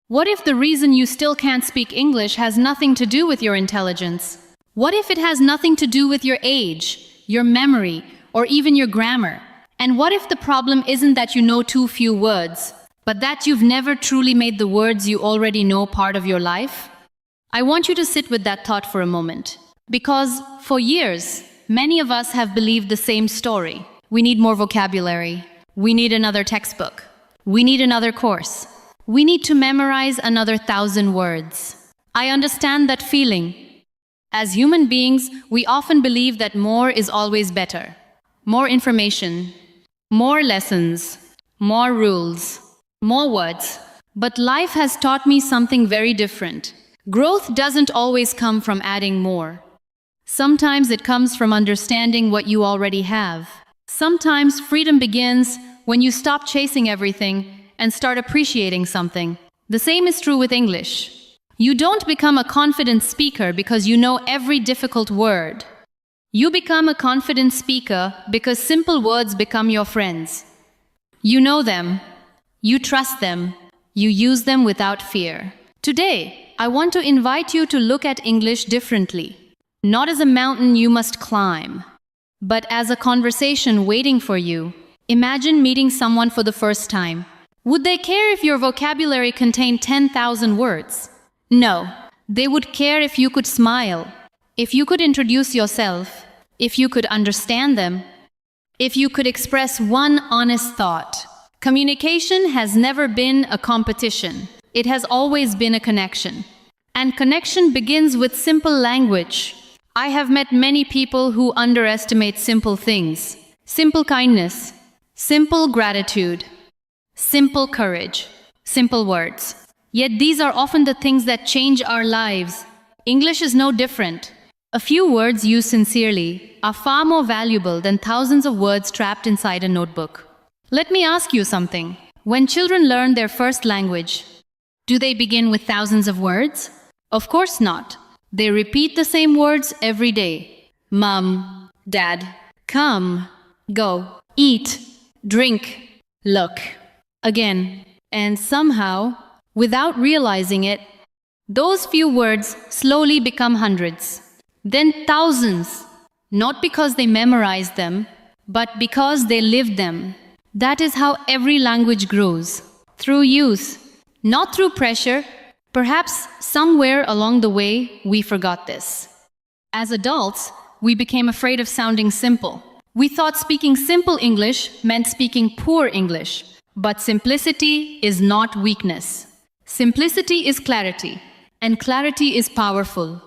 What if the reason you still can't speak English has nothing to do with your intelligence? What if it has nothing to do with your age, your memory, or even your grammar? And what if the problem isn't that you know too few words, but that you've never truly made the words you already know part of your life? I want you to sit with that thought for a moment. Because for years, many of us have believed the same story. We need more vocabulary. We need another textbook. We need another course. We need to memorize another 1,000 words. I understand that feeling. As human beings, we often believe that more is always better. More information, more lessons, more rules, more words. But life has taught me something very different. Growth doesn't always come from adding more. Sometimes it comes from understanding what you already have. Sometimes freedom begins when you stop chasing everything and start appreciating something. The same is true with English. You don't become a confident speaker because you know every difficult word. You become a confident speaker because simple words become your friends. You know them, you trust them, you use them without fear. Today, I want to invite you to look at English differently. Not as a mountain you must climb, but as a conversation waiting for you. Imagine meeting someone for the first time. Would they care if your vocabulary contained 10,000 words? No. They would care if you could smile, if you could introduce yourself, if you could understand them, if you could express one honest thought. Communication has never been a competition. It has always been a connection. And connection begins with simple language. I have met many people who underestimate simple things. Simple kindness, simple gratitude, simple courage, simple words. Yet these are often the things that change our lives. English is no different. A few words used sincerely are far more valuable than thousands of words trapped inside a notebook. Let me ask you something. When children learn their first language, do they begin with thousands of words? Of course not. They repeat the same words every day. Mom, Dad, come, go, eat, drink, look. Again. And somehow, without realizing it, those few words slowly become hundreds, then thousands, not because they memorized them, but because they lived them. That is how every language grows, through use, not through pressure. Perhaps somewhere along the way, we forgot this. As adults, we became afraid of sounding simple. We thought speaking simple English meant speaking poor English. But simplicity is not weakness. Simplicity is clarity, and clarity is powerful.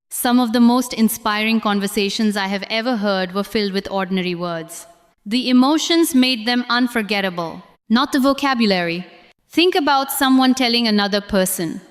Some of the most inspiring conversations I have ever heard were filled with ordinary words. The emotions made them unforgettable, not the vocabulary. Think about someone telling another person,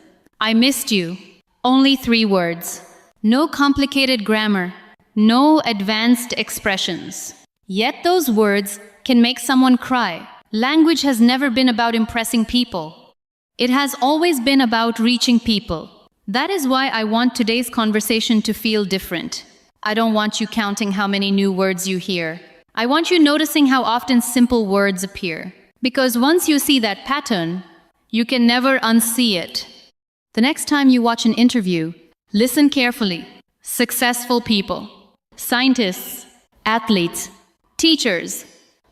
"I missed you." Only 3 words. No complicated grammar, no advanced expressions. Yet those words can make someone cry. Language has never been about impressing people. It has always been about reaching people. That is why I want today's conversation to feel different. I don't want you counting how many new words you hear. I want you noticing how often simple words appear. Because once you see that pattern, you can never unsee it. The next time you watch an interview, listen carefully. Successful people, scientists, athletes, teachers,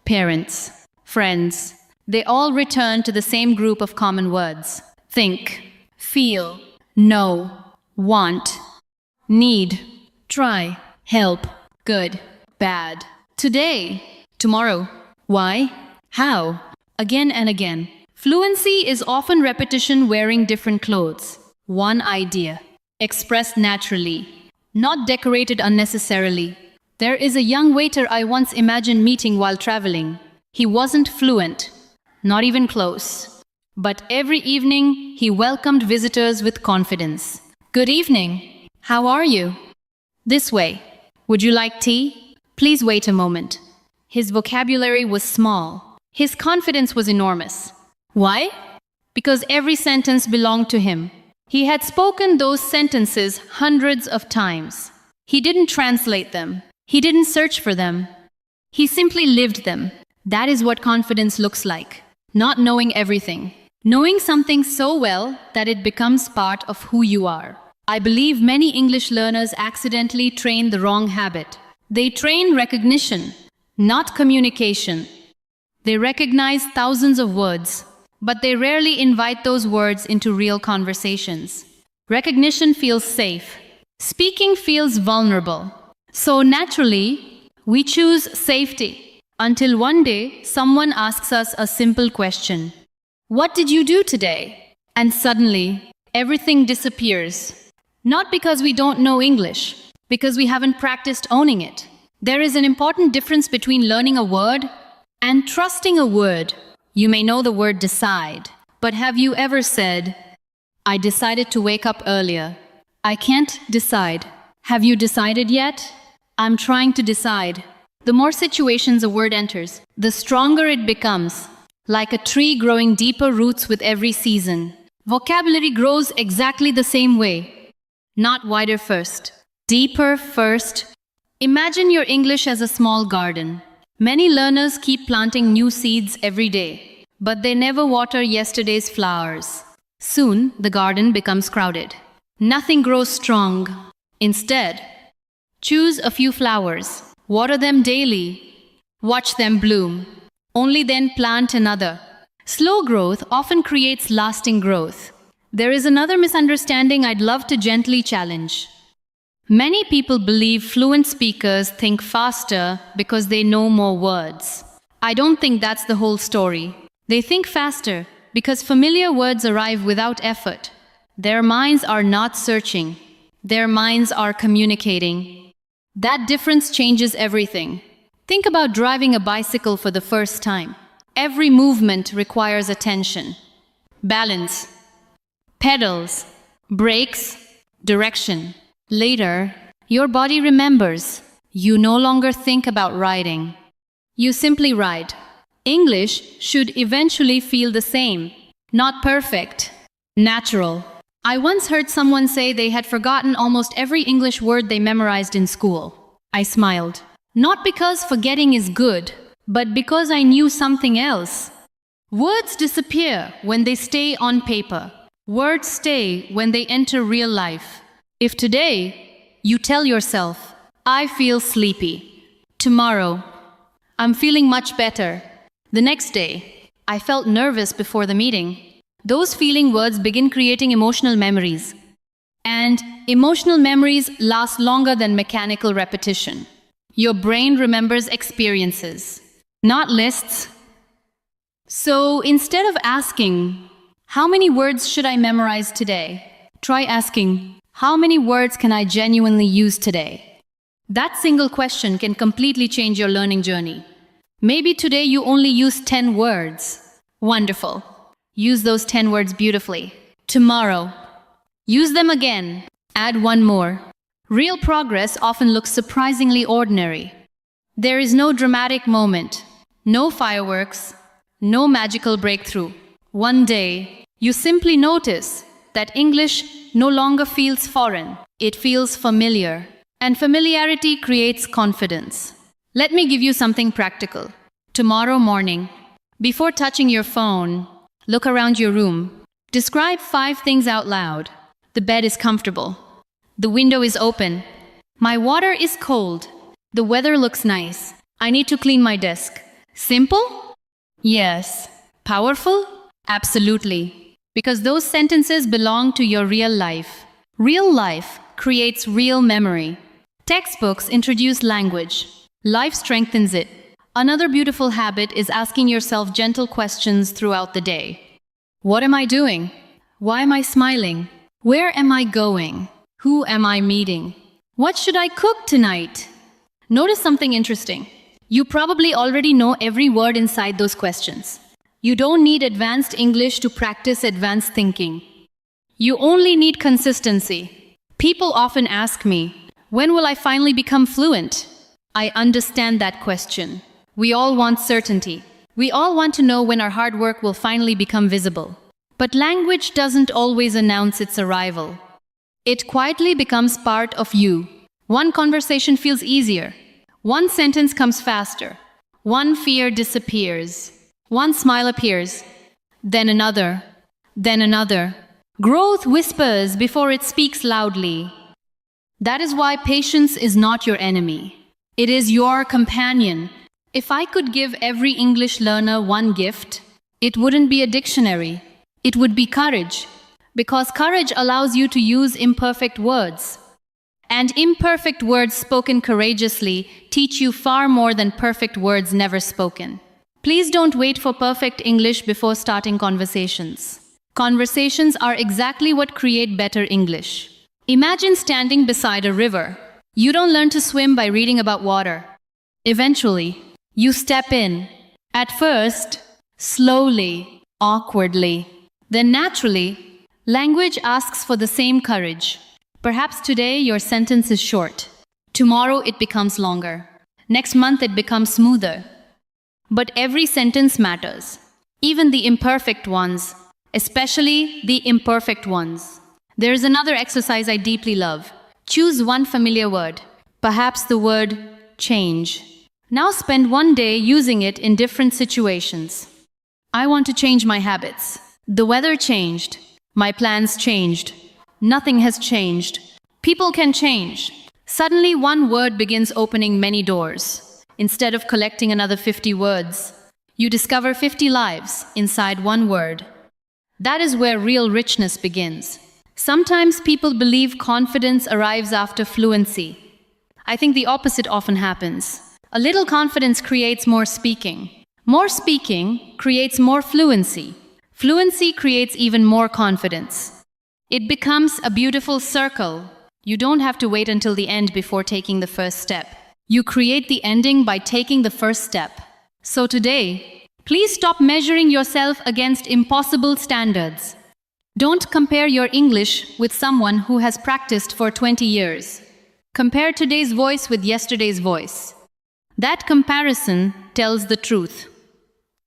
parents, friends, they all return to the same group of common words. Think, feel, know, want, need, try, help, good, bad, today, tomorrow, why, how, again and again. Fluency is often repetition wearing different clothes. One idea, expressed naturally, not decorated unnecessarily. There is a young waiter I once imagined meeting while traveling. He wasn't fluent, not even close. But every evening, he welcomed visitors with confidence. "Good evening. How are you?" "This way. Would you like tea?" "Please wait a moment." His vocabulary was small. His confidence was enormous. Why? Because every sentence belonged to him. He had spoken those sentences hundreds of times. He didn't translate them. He didn't search for them. He simply lived them. That is what confidence looks like. Not knowing everything, Knowing something so well that it becomes part of who you are. I believe many English learners accidentally train the wrong habit. They train recognition, not communication. They recognize thousands of words, but they rarely invite those words into real conversations. Recognition feels safe. Speaking feels vulnerable. So naturally, we choose safety until one day someone asks us a simple question. What did you do today? And suddenly, everything disappears. Not because we don't know English, because we haven't practiced owning it. There is an important difference between learning a word and trusting a word. You may know the word decide, but have you ever said, I decided to wake up earlier. I can't decide. Have you decided yet? I'm trying to decide. The more situations a word enters, the stronger it becomes, like a tree growing deeper roots with every season. Vocabulary grows exactly the same way. Not wider first, deeper first. Imagine your English as a small garden. Many learners keep planting new seeds every day, but they never water yesterday's flowers. Soon, the garden becomes crowded. Nothing grows strong. Instead, choose a few flowers, water them daily, watch them bloom. Only then plant another. Slow growth often creates lasting growth. There is another misunderstanding I'd love to gently challenge. Many people believe fluent speakers think faster because they know more words. I don't think that's the whole story. They think faster because familiar words arrive without effort. Their minds are not searching. Their minds are communicating. That difference changes everything. Think about driving a bicycle for the first time. Every movement requires attention. Balance. Pedals. Brakes. Direction. Later, your body remembers. You no longer think about riding. You simply ride. English should eventually feel the same. Not perfect. Natural. I once heard someone say they had forgotten almost every English word they memorized in school. I smiled. Not because forgetting is good, but because I knew something else. Words disappear when they stay on paper. Words stay when they enter real life. If today you tell yourself, I feel sleepy. Tomorrow, I'm feeling much better. The next day, I felt nervous before the meeting. Those feeling words begin creating emotional memories. And emotional memories last longer than mechanical repetition. Your brain remembers experiences, not lists. So instead of asking, how many words should I memorize today? Try asking, how many words can I genuinely use today? That single question can completely change your learning journey. Maybe today you only use 10 words. Wonderful. Use those 10 words beautifully. Tomorrow, use them again. Add one more. Real progress often looks surprisingly ordinary. There is no dramatic moment, no fireworks, no magical breakthrough. One day, you simply notice that English no longer feels foreign. It feels familiar. And familiarity creates confidence. Let me give you something practical. Tomorrow morning, before touching your phone, look around your room. Describe 5 things out loud. The bed is comfortable. The window is open. My water is cold. The weather looks nice. I need to clean my desk. Simple? Yes. Powerful? Absolutely. Because those sentences belong to your real life. Real life creates real memory. Textbooks introduce language. Life strengthens it. Another beautiful habit is asking yourself gentle questions throughout the day. What am I doing? Why am I smiling? Where am I going? Who am I meeting? What should I cook tonight? Notice something interesting. You probably already know every word inside those questions. You don't need advanced English to practice advanced thinking. You only need consistency. People often ask me, when will I finally become fluent? I understand that question. We all want certainty. We all want to know when our hard work will finally become visible. But language doesn't always announce its arrival. It quietly becomes part of you. One conversation feels easier. One sentence comes faster. One fear disappears. One smile appears. Then another. then another. Growth whispers before it speaks loudly. That is why patience is not your enemy. It is your companion. If I could give every English learner one gift, it wouldn't be a dictionary. It would be courage. Because courage allows you to use imperfect words. And imperfect words spoken courageously teach you far more than perfect words never spoken. Please don't wait for perfect English before starting conversations. Conversations are exactly what create better English. Imagine standing beside a river. You don't learn to swim by reading about water. Eventually, you step in. At first, slowly, awkwardly. Then naturally, language asks for the same courage. Perhaps today your sentence is short. Tomorrow it becomes longer. Next month it becomes smoother. But every sentence matters. Even the imperfect ones. Especially the imperfect ones. There is another exercise I deeply love. Choose one familiar word. Perhaps the word change. Now spend one day using it in different situations. I want to change my habits. The weather changed. My plans changed. Nothing has changed. People can change. Suddenly one word begins opening many doors. Instead of collecting another 50 words, you discover 50 lives inside one word. That is where real richness begins. Sometimes people believe confidence arrives after fluency. I think the opposite often happens. A little confidence creates more speaking. More speaking creates more fluency. Fluency creates even more confidence. It becomes a beautiful circle. You don't have to wait until the end before taking the first step. You create the ending by taking the first step. So today, please stop measuring yourself against impossible standards. Don't compare your English with someone who has practiced for 20 years. Compare today's voice with yesterday's voice. That comparison tells the truth.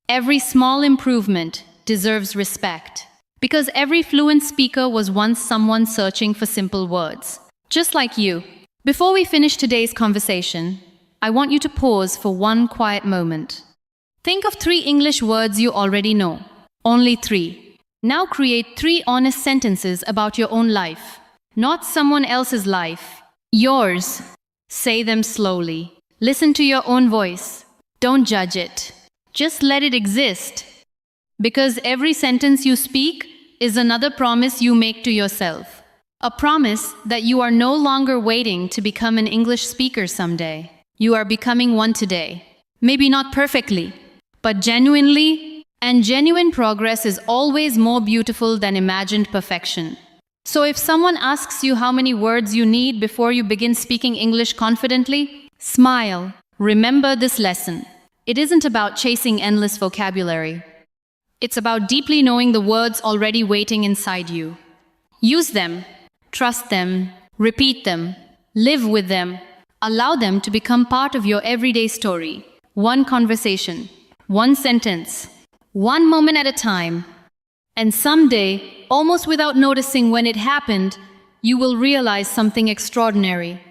Every small improvement deserves respect. Because every fluent speaker was once someone searching for simple words. Just like you. Before we finish today's conversation, I want you to pause for one quiet moment. Think of 3 English words you already know. Only 3. Now create 3 honest sentences about your own life. Not someone else's life. Yours. Say them slowly. Listen to your own voice. Don't judge it. Just let it exist. Because every sentence you speak is another promise you make to yourself. A promise that you are no longer waiting to become an English speaker someday. You are becoming one today. Maybe not perfectly, but genuinely, and genuine progress is always more beautiful than imagined perfection. So if someone asks you how many words you need before you begin speaking English confidently, smile. Remember this lesson. It isn't about chasing endless vocabulary. It's about deeply knowing the words already waiting inside you. Use them, trust them, repeat them, live with them, allow them to become part of your everyday story. One conversation, one sentence, one moment at a time. And someday, almost without noticing when it happened, you will realize something extraordinary.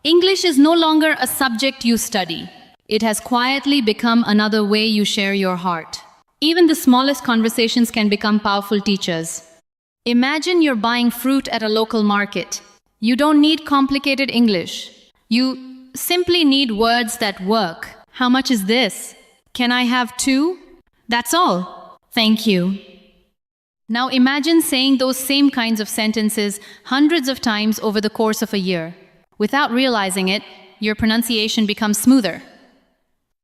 English is no longer a subject you study. It has quietly become another way you share your heart. Even the smallest conversations can become powerful teachers. Imagine you're buying fruit at a local market. You don't need complicated English. You simply need words that work. How much is this? Can I have 2? That's all. Thank you. Now imagine saying those same kinds of sentences hundreds of times over the course of a year. Without realizing it, your pronunciation becomes smoother.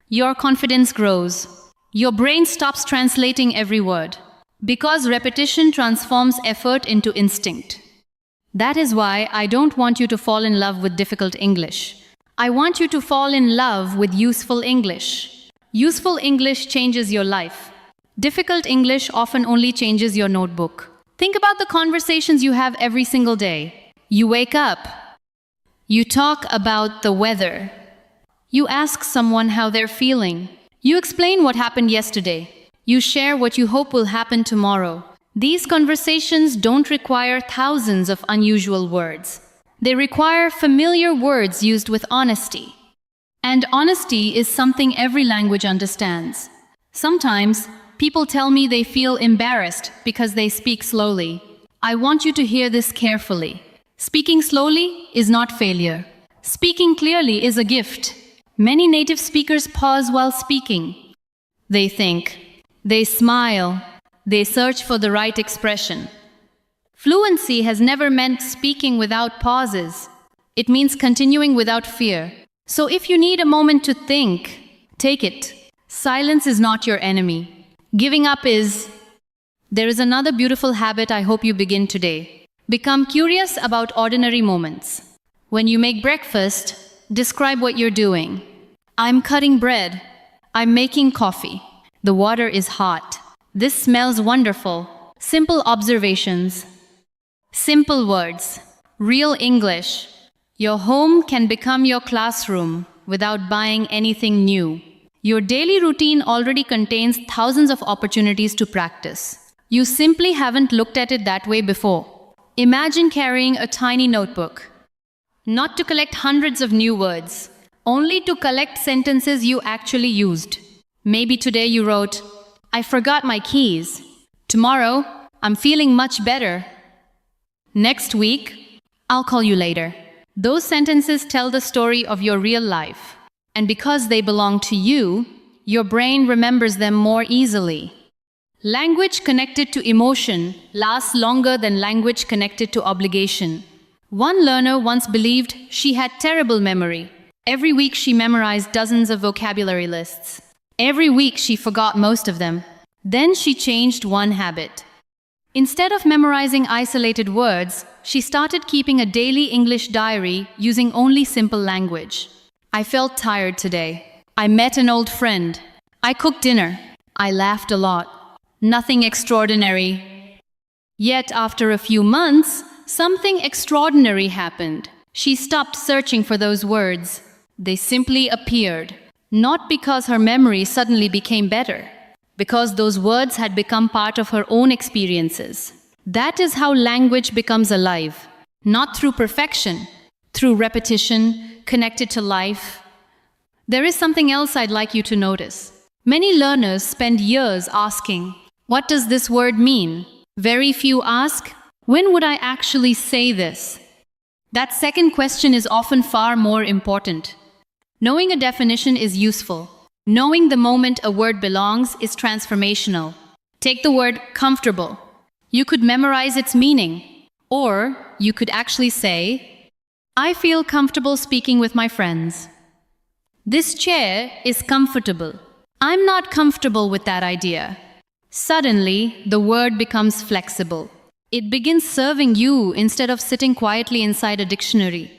Your confidence grows. Your brain stops translating every word. Because repetition transforms effort into instinct. That is why I don't want you to fall in love with difficult English. I want you to fall in love with useful English. Useful English changes your life. Difficult English often only changes your notebook. Think about the conversations you have every single day. You wake up. You talk about the weather. You ask someone how they're feeling. You explain what happened yesterday. You share what you hope will happen tomorrow. These conversations don't require thousands of unusual words. They require familiar words used with honesty. And honesty is something every language understands. Sometimes, People tell me they feel embarrassed because they speak slowly. I want you to hear this carefully. Speaking slowly is not failure. Speaking clearly is a gift. Many native speakers pause while speaking. They think, they smile, they search for the right expression. Fluency has never meant speaking without pauses. It means continuing without fear. So if you need a moment to think, take it. Silence is not your enemy. Giving up is. There is another beautiful habit I hope you begin today. Become curious about ordinary moments. When you make breakfast, describe what you're doing. I'm cutting bread. I'm making coffee. The water is hot. This smells wonderful. Simple observations. Simple words. Real English. Your home can become your classroom without buying anything new. Your daily routine already contains thousands of opportunities to practice. You simply haven't looked at it that way before. Imagine carrying a tiny notebook. Not to collect hundreds of new words, only to collect sentences you actually used. Maybe today you wrote, I forgot my keys. Tomorrow, I'm feeling much better. Next week, I'll call you later. Those sentences tell the story of your real life. And because they belong to you, your brain remembers them more easily. Language connected to emotion lasts longer than language connected to obligation. One learner once believed she had terrible memory. Every week she memorized dozens of vocabulary lists. Every week she forgot most of them. Then she changed one habit. Instead of memorizing isolated words, she started keeping a daily English diary using only simple language. I felt tired today. I met an old friend. I cooked dinner. I laughed a lot. Nothing extraordinary. Yet after a few months, something extraordinary happened. She stopped searching for those words. They simply appeared. Not because her memory suddenly became better, because those words had become part of her own experiences. That is how language becomes alive. Not through perfection, through repetition, connected to life. There is something else I'd like you to notice. Many learners spend years asking, what does this word mean? Very few ask, when would I actually say this? That second question is often far more important. Knowing a definition is useful. Knowing the moment a word belongs is transformational. Take the word comfortable. You could memorize its meaning. Or you could actually say, I feel comfortable speaking with my friends. This chair is comfortable. I'm not comfortable with that idea. Suddenly, the word becomes flexible. It begins serving you instead of sitting quietly inside a dictionary.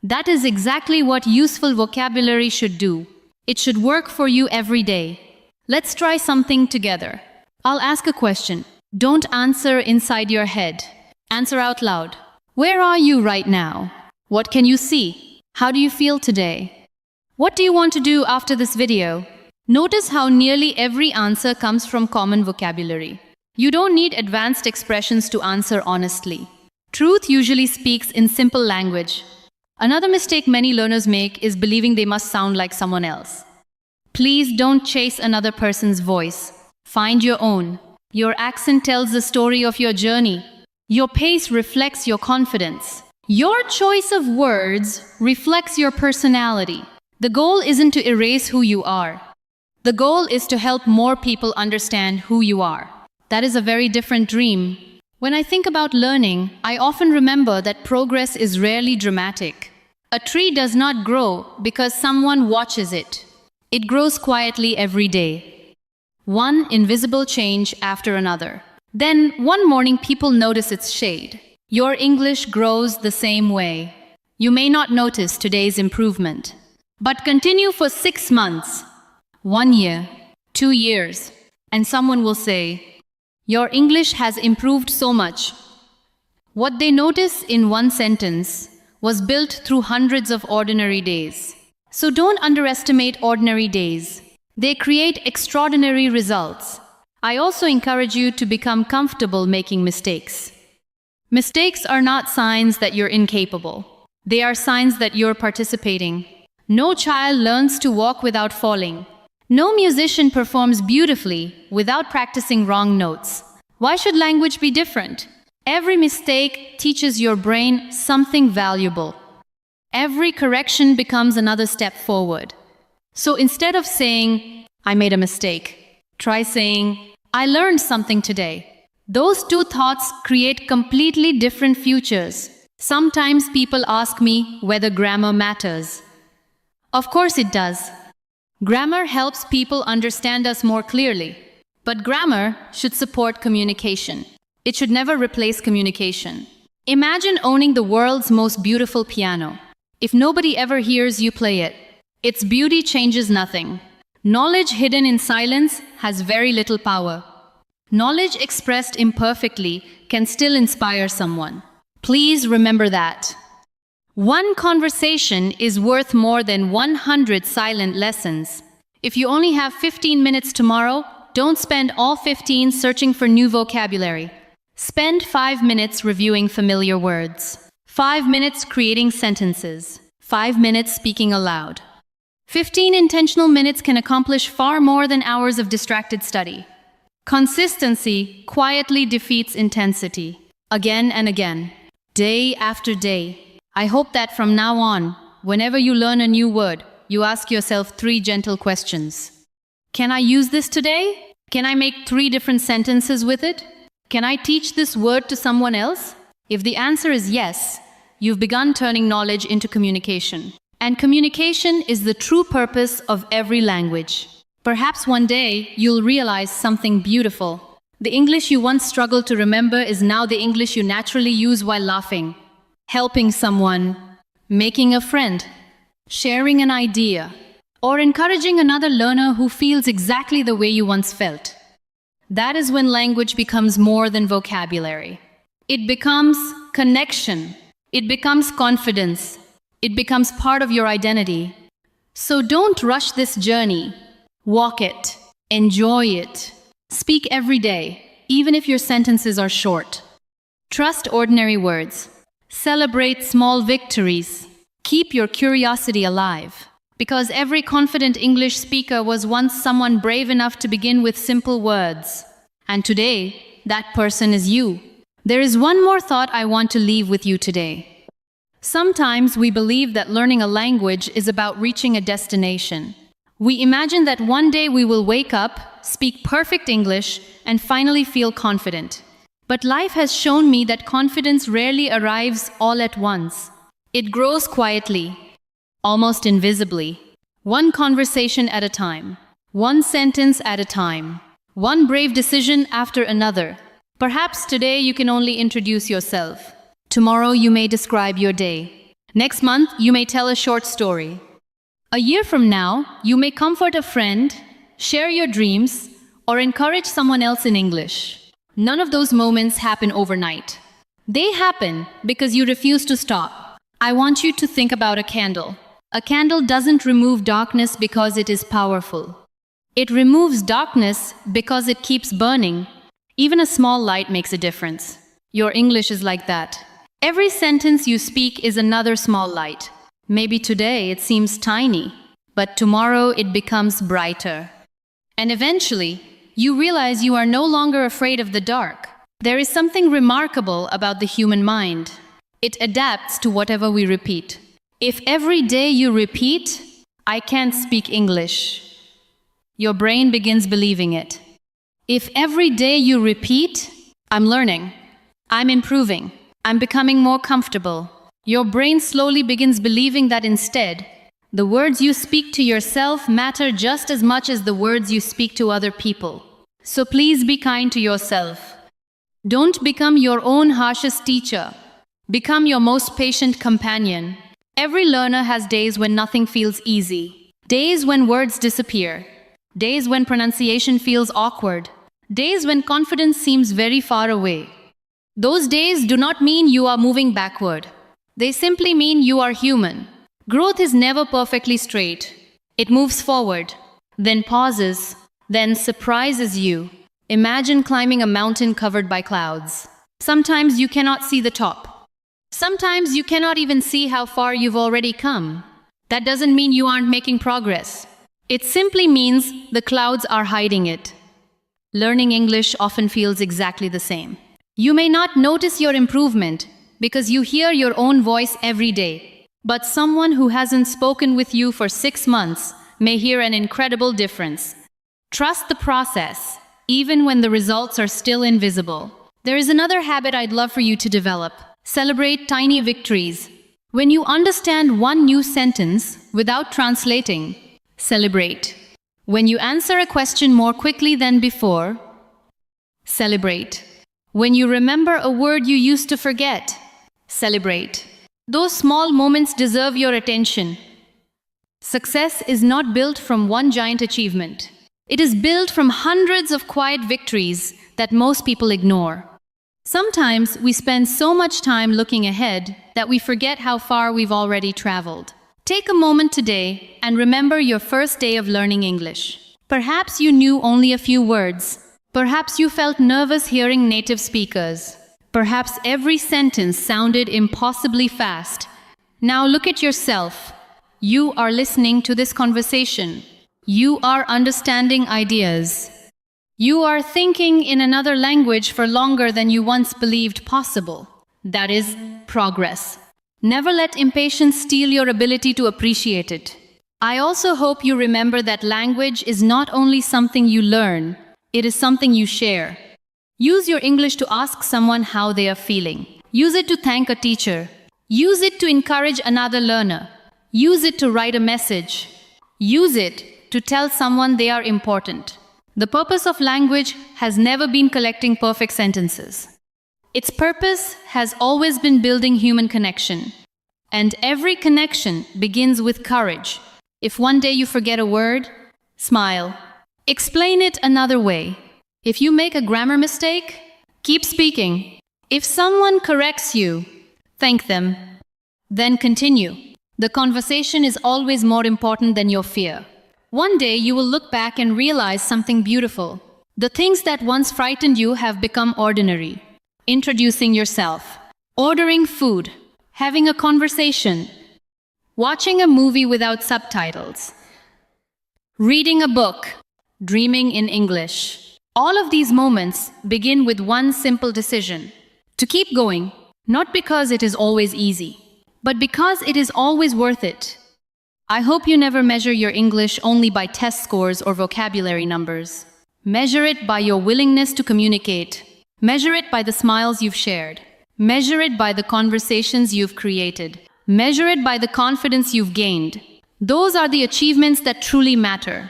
That is exactly what useful vocabulary should do. It should work for you every day. Let's try something together. I'll ask a question. Don't answer inside your head. Answer out loud. Where are you right now? What can you see? How do you feel today? What do you want to do after this video? Notice how nearly every answer comes from common vocabulary. You don't need advanced expressions to answer honestly. Truth usually speaks in simple language. Another mistake many learners make is believing they must sound like someone else. Please don't chase another person's voice. Find your own. Your accent tells the story of your journey. Your pace reflects your confidence. Your choice of words reflects your personality. The goal isn't to erase who you are. The goal is to help more people understand who you are. That is a very different dream. When I think about learning, I often remember that progress is rarely dramatic. A tree does not grow because someone watches it. It grows quietly every day. One invisible change after another. Then, one morning people notice its shade. Your English grows the same way. You may not notice today's improvement, but continue for 6 months, 1 year, 2 years, and someone will say, your English has improved so much. What they notice in one sentence was built through hundreds of ordinary days. So don't underestimate ordinary days. They create extraordinary results. I also encourage you to become comfortable making mistakes. Mistakes are not signs that you're incapable. They are signs that you're participating. No child learns to walk without falling. No musician performs beautifully without practicing wrong notes. Why should language be different? Every mistake teaches your brain something valuable. Every correction becomes another step forward. So instead of saying, I made a mistake, try saying, I learned something today. Those two thoughts create completely different futures. Sometimes people ask me whether grammar matters. Of course it does. Grammar helps people understand us more clearly. But grammar should support communication. It should never replace communication. Imagine owning the world's most beautiful piano. If nobody ever hears you play it, its beauty changes nothing. Knowledge hidden in silence has very little power. Knowledge expressed imperfectly can still inspire someone. Please remember that. One conversation is worth more than 100 silent lessons. If you only have 15 minutes tomorrow, don't spend all 15 searching for new vocabulary. Spend 5 minutes reviewing familiar words. 5 minutes creating sentences. 5 minutes speaking aloud. 15 intentional minutes can accomplish far more than hours of distracted study. Consistency quietly defeats intensity. Again and again. Day after day. I hope that from now on, whenever you learn a new word, you ask yourself 3 gentle questions. Can I use this today? Can I make 3 different sentences with it? Can I teach this word to someone else? If the answer is yes, you've begun turning knowledge into communication. And communication is the true purpose of every language. Perhaps one day you'll realize something beautiful. The English you once struggled to remember is now the English you naturally use while laughing, helping someone, making a friend, sharing an idea, or encouraging another learner who feels exactly the way you once felt. That is when language becomes more than vocabulary. It becomes connection. It becomes confidence. It becomes part of your identity. So don't rush this journey. Walk it. Enjoy it. Speak every day, even if your sentences are short. Trust ordinary words. Celebrate small victories. Keep your curiosity alive. Because every confident English speaker was once someone brave enough to begin with simple words. And today, that person is you. There is one more thought I want to leave with you today. Sometimes we believe that learning a language is about reaching a destination. We imagine that one day we will wake up, speak perfect English, and finally feel confident. But life has shown me that confidence rarely arrives all at once. It grows quietly, almost invisibly. One conversation at a time. One sentence at a time. One brave decision after another. Perhaps today you can only introduce yourself. Tomorrow you may describe your day. Next month you may tell a short story. A year from now, you may comfort a friend, share your dreams, or encourage someone else in English. None of those moments happen overnight. They happen because you refuse to stop. I want you to think about a candle. A candle doesn't remove darkness because it is powerful. It removes darkness because it keeps burning. Even a small light makes a difference. Your English is like that. Every sentence you speak is another small light. Maybe today it seems tiny, but tomorrow it becomes brighter. And eventually, you realize you are no longer afraid of the dark. There is something remarkable about the human mind. It adapts to whatever we repeat. If every day you repeat, I can't speak English, your brain begins believing it. If every day you repeat, I'm learning, I'm improving, I'm becoming more comfortable, your brain slowly begins believing that instead, the words you speak to yourself matter just as much as the words you speak to other people. So please be kind to yourself. Don't become your own harshest teacher. Become your most patient companion. Every learner has days when nothing feels easy. Days when words disappear. Days when pronunciation feels awkward. Days when confidence seems very far away. Those days do not mean you are moving backward. They simply mean you are human. Growth is never perfectly straight. It moves forward, then pauses, then surprises you. Imagine climbing a mountain covered by clouds. Sometimes you cannot see the top. Sometimes you cannot even see how far you've already come. That doesn't mean you aren't making progress. It simply means the clouds are hiding it. Learning English often feels exactly the same. You may not notice your improvement because you hear your own voice every day. But someone who hasn't spoken with you for 6 months may hear an incredible difference. Trust the process, even when the results are still invisible. There is another habit I'd love for you to develop. Celebrate tiny victories. When you understand one new sentence without translating, celebrate. When you answer a question more quickly than before, celebrate. When you remember a word you used to forget, celebrate. Those small moments deserve your attention. Success is not built from one giant achievement. It is built from hundreds of quiet victories that most people ignore. Sometimes we spend so much time looking ahead that we forget how far we've already traveled. Take a moment today and remember your first day of learning English. Perhaps you knew only a few words. Perhaps you felt nervous hearing native speakers. Perhaps every sentence sounded impossibly fast. Now look at yourself. You are listening to this conversation. You are understanding ideas. You are thinking in another language for longer than you once believed possible. That is progress. Never let impatience steal your ability to appreciate it. I also hope you remember that language is not only something you learn, it is something you share. Use your English to ask someone how they are feeling. Use it to thank a teacher. Use it to encourage another learner. Use it to write a message. Use it to tell someone they are important. The purpose of language has never been collecting perfect sentences. Its purpose has always been building human connection. And every connection begins with courage. If one day you forget a word, smile. Explain it another way. If you make a grammar mistake, keep speaking. If someone corrects you, thank them. Then continue. The conversation is always more important than your fear. One day you will look back and realize something beautiful. The things that once frightened you have become ordinary. Introducing yourself, ordering food, having a conversation, watching a movie without subtitles, reading a book, dreaming in English. All of these moments begin with one simple decision: to keep going, not because it is always easy, but because it is always worth it. I hope you never measure your English only by test scores or vocabulary numbers. Measure it by your willingness to communicate. Measure it by the smiles you've shared. Measure it by the conversations you've created. Measure it by the confidence you've gained. Those are the achievements that truly matter.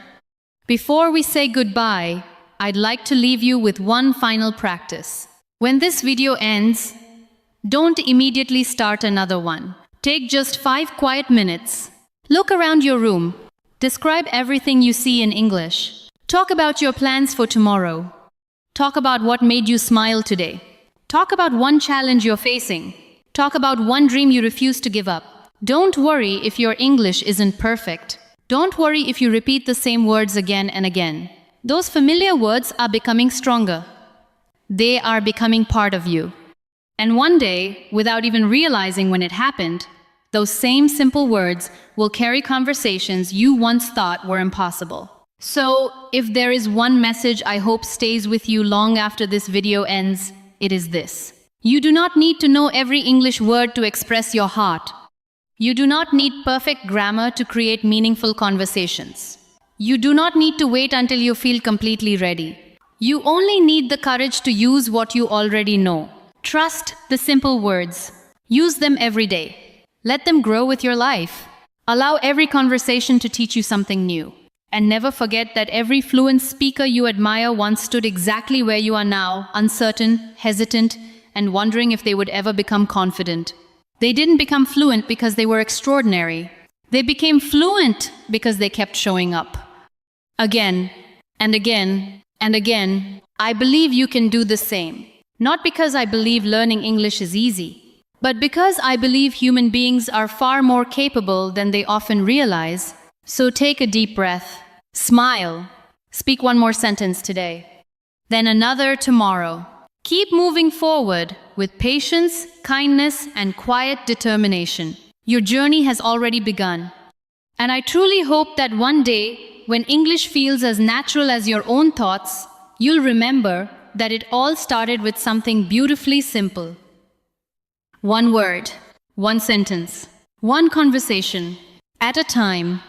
Before we say goodbye, I'd like to leave you with one final practice. When this video ends, don't immediately start another one. Take just 5 quiet minutes. Look around your room. Describe everything you see in English. Talk about your plans for tomorrow. Talk about what made you smile today. Talk about one challenge you're facing. Talk about one dream you refuse to give up. Don't worry if your English isn't perfect. Don't worry if you repeat the same words again and again. Those familiar words are becoming stronger. They are becoming part of you. And one day, without even realizing when it happened, those same simple words will carry conversations you once thought were impossible. So, if there is one message I hope stays with you long after this video ends, it is this. You do not need to know every English word to express your heart. You do not need perfect grammar to create meaningful conversations. You do not need to wait until you feel completely ready. You only need the courage to use what you already know. Trust the simple words. Use them every day. Let them grow with your life. Allow every conversation to teach you something new. And never forget that every fluent speaker you admire once stood exactly where you are now, uncertain, hesitant, and wondering if they would ever become confident. They didn't become fluent because they were extraordinary. They became fluent because they kept showing up. Again, and again, and again, I believe you can do the same. Not because I believe learning English is easy, but because I believe human beings are far more capable than they often realize. So take a deep breath, smile, speak one more sentence today, then another tomorrow. Keep moving forward with patience, kindness, and quiet determination. Your journey has already begun. And I truly hope that one day when English feels as natural as your own thoughts, you'll remember that it all started with something beautifully simple. One word, one sentence, one conversation at a time.